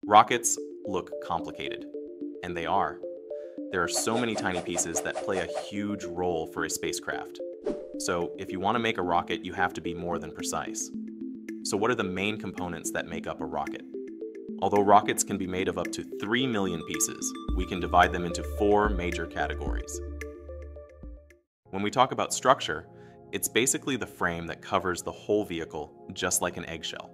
Rockets look complicated, and they are. There are so many tiny pieces that play a huge role for a spacecraft. So, if you want to make a rocket, you have to be more than precise. So, what are the main components that make up a rocket? Although rockets can be made of up to 3 million pieces, we can divide them into four major categories. When we talk about structure, it's basically the frame that covers the whole vehicle, just like an eggshell.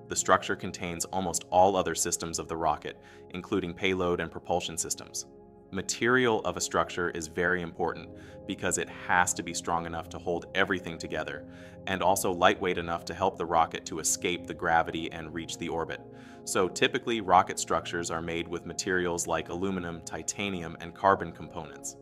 The structure contains almost all other systems of the rocket, including payload and propulsion systems. Material of a structure is very important because it has to be strong enough to hold everything together, and also lightweight enough to help the rocket to escape the gravity and reach the orbit. So typically, rocket structures are made with materials like aluminum, titanium, and carbon components.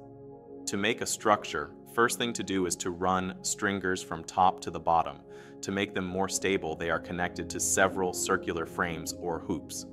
To make a structure, first thing to do is to run stringers from top to the bottom. To make them more stable, they are connected to several circular frames or hoops.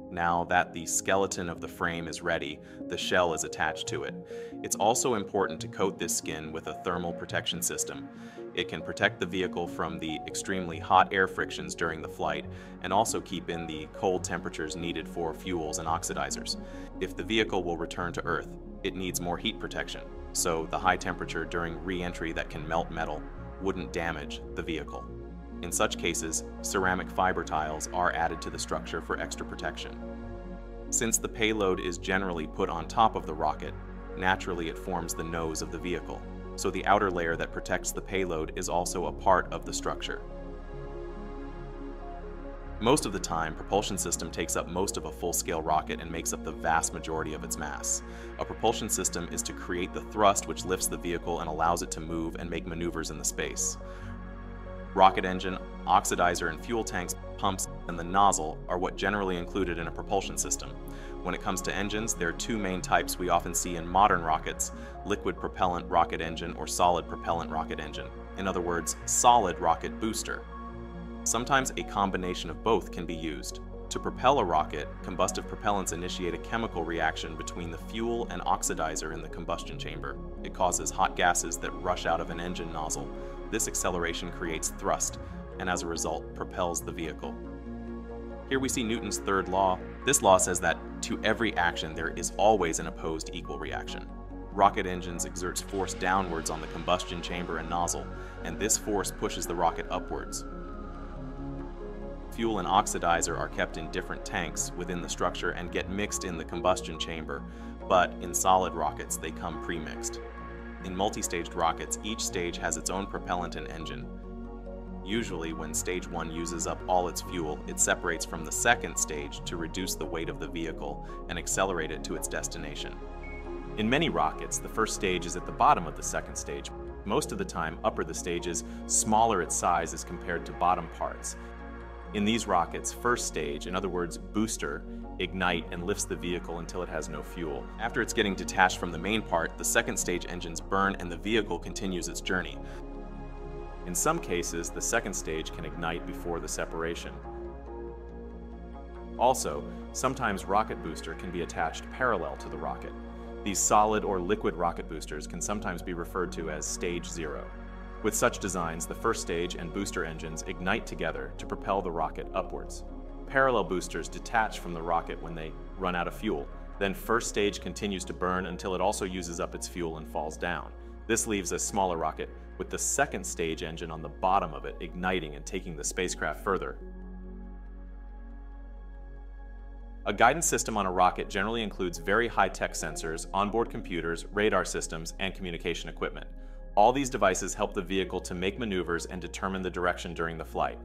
Now that the skeleton of the frame is ready, the shell is attached to it. It's also important to coat this skin with a thermal protection system. It can protect the vehicle from the extremely hot air frictions during the flight and also keep in the cold temperatures needed for fuels and oxidizers. If the vehicle will return to Earth, it needs more heat protection, so the high temperature during re-entry that can melt metal wouldn't damage the vehicle. In such cases, ceramic fiber tiles are added to the structure for extra protection. Since the payload is generally put on top of the rocket, naturally it forms the nose of the vehicle, so the outer layer that protects the payload is also a part of the structure. Most of the time, propulsion system takes up most of a full-scale rocket and makes up the vast majority of its mass. A propulsion system is to create the thrust which lifts the vehicle and allows it to move and make maneuvers in the space. Rocket engine, oxidizer and fuel tanks, pumps, and the nozzle are what generally included in a propulsion system. When it comes to engines, there are two main types we often see in modern rockets: liquid propellant rocket engine or solid propellant rocket engine. In other words, solid rocket booster. Sometimes a combination of both can be used. To propel a rocket, combustive propellants initiate a chemical reaction between the fuel and oxidizer in the combustion chamber. It causes hot gases that rush out of an engine nozzle. This acceleration creates thrust, and as a result, propels the vehicle. Here we see Newton's third law. This law says that to every action there is always an opposed equal reaction. Rocket engines exerts force downwards on the combustion chamber and nozzle, and this force pushes the rocket upwards. Fuel and oxidizer are kept in different tanks within the structure and get mixed in the combustion chamber, but in solid rockets they come pre-mixed. In multi-staged rockets, each stage has its own propellant and engine. Usually, when stage 1 uses up all its fuel, it separates from the second stage to reduce the weight of the vehicle and accelerate it to its destination. In many rockets, the first stage is at the bottom of the second stage. Most of the time, upper the stage is smaller its size as compared to bottom parts. In these rockets, first stage, in other words, booster, ignite and lifts the vehicle until it has no fuel. After it's getting detached from the main part, the second stage engines burn and the vehicle continues its journey. In some cases, the second stage can ignite before the separation. Also, sometimes rocket booster can be attached parallel to the rocket. These solid or liquid rocket boosters can sometimes be referred to as stage 0. With such designs, the first stage and booster engines ignite together to propel the rocket upwards. Parallel boosters detach from the rocket when they run out of fuel. Then first stage continues to burn until it also uses up its fuel and falls down. This leaves a smaller rocket with the second stage engine on the bottom of it igniting and taking the spacecraft further. A guidance system on a rocket generally includes very high-tech sensors, onboard computers, radar systems, and communication equipment. All these devices help the vehicle to make maneuvers and determine the direction during the flight.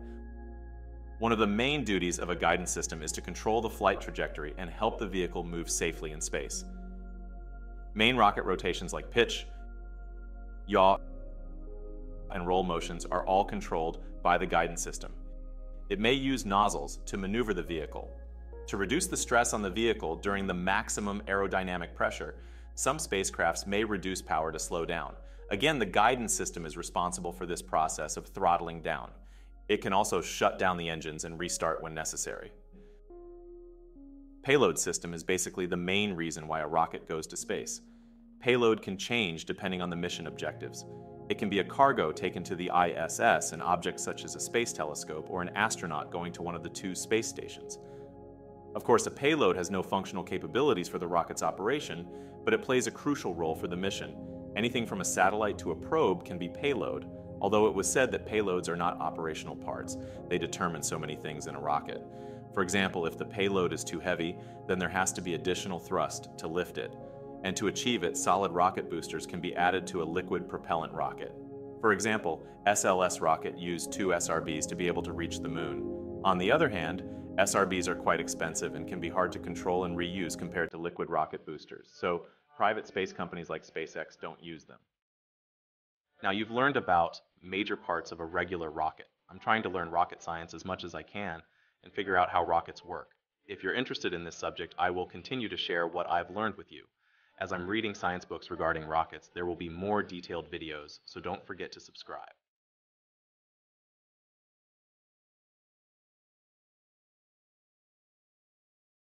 One of the main duties of a guidance system is to control the flight trajectory and help the vehicle move safely in space. Main rocket rotations like pitch, yaw, and roll motions are all controlled by the guidance system. It may use nozzles to maneuver the vehicle. To reduce the stress on the vehicle during the maximum aerodynamic pressure, some spacecrafts may reduce power to slow down. Again, the guidance system is responsible for this process of throttling down. It can also shut down the engines and restart when necessary. Payload system is basically the main reason why a rocket goes to space. Payload can change depending on the mission objectives. It can be a cargo taken to the ISS, an object such as a space telescope, or an astronaut going to one of the two space stations. Of course, a payload has no functional capabilities for the rocket's operation, but it plays a crucial role for the mission. Anything from a satellite to a probe can be payload, although it was said that payloads are not operational parts. They determine so many things in a rocket. For example, if the payload is too heavy, then there has to be additional thrust to lift it. And to achieve it, solid rocket boosters can be added to a liquid propellant rocket. For example, SLS rocket used 2 SRBs to be able to reach the moon. On the other hand, SRBs are quite expensive and can be hard to control and reuse compared to liquid rocket boosters, so private space companies like SpaceX don't use them. Now you've learned about major parts of a regular rocket. I'm trying to learn rocket science as much as I can and figure out how rockets work. If you're interested in this subject, I will continue to share what I've learned with you. As I'm reading science books regarding rockets, there will be more detailed videos, so don't forget to subscribe.